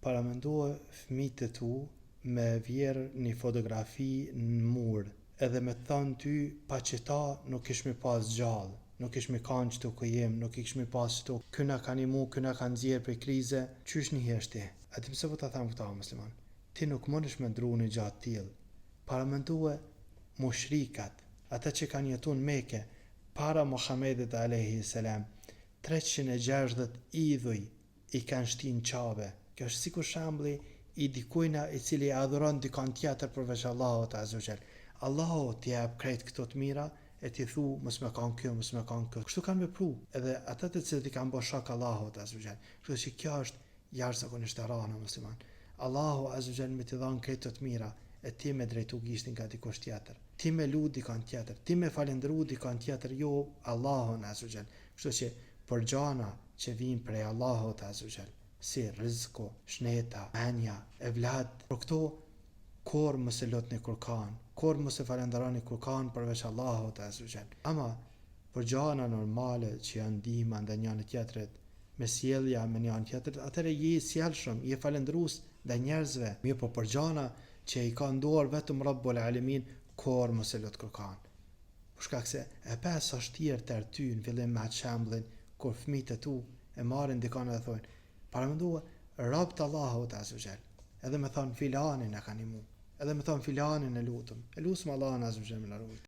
Paramendoje fëmijët e tu me vjerë një fotografi në mur, edhe me thonë ty pa që ta nuk ish me pas gjallë, nuk ish me kanë qëto ku jem, nuk ish me pas qëto, këna ka një mu, këna ka nxjerë për krize, qysh një heshti? A ti pëse po ta thamë këta musliman? Ti nuk mënesh me ndru një gjatë tjilë. Paramendoje mushrikat, ata që kanë jetu në Mekë, para Muhammedit a.s. 360 idhuj i kanë shtin qabe. Kjo është sikur shembulli i dikujna i cili adhuron dikon tjetër përveç Allahut azza wa jall. Allahu t'i jep krejt këto të mira e t'i thu mos më kanë kjo, mos më kanë kjo. Kështu kanë vepru edhe ata të cilët i kanë bërë shok Allahut azza wa jall. Kështu që kjo është jashtëzakonisht e rëndë musliman. Allahu azza wa jall më t'i dhon krejt të mira e ti me drejtu gishtin nga dikush tjetër. Ti me lut dikon tjetër, ti me falendëru dikon tjetër, jo Allahun azza wa jall. Kështu që për gjana që vijnë prej Allahut azza wa jall, si rizku, shneta, menja, evlad, për këto kur mos e lutni kurkan, kur mos e falenderoni kurkan përveç Allahut azza wa jall. Ama për gjana normale që janë ndihma ndaj njëri tjetrit, me sjellja me njëri tjetrit, atëherë je i sjellshëm, je falendërues ndaj njerëzve. Mirë, po për gjana që i ka ndorë vetëm Rabbul Alamin, kur mos e lut kurkan. Për shkak se e pes është tjerë të ty në fillim me atë shembullin kur fëmijët e tu e marrin dikon dhe thonë paramendua robt Allahut azza wa jall, edhe me thon filanin e kanë imu, edhe me thon filanin e lutëm Allahun azza wa jall.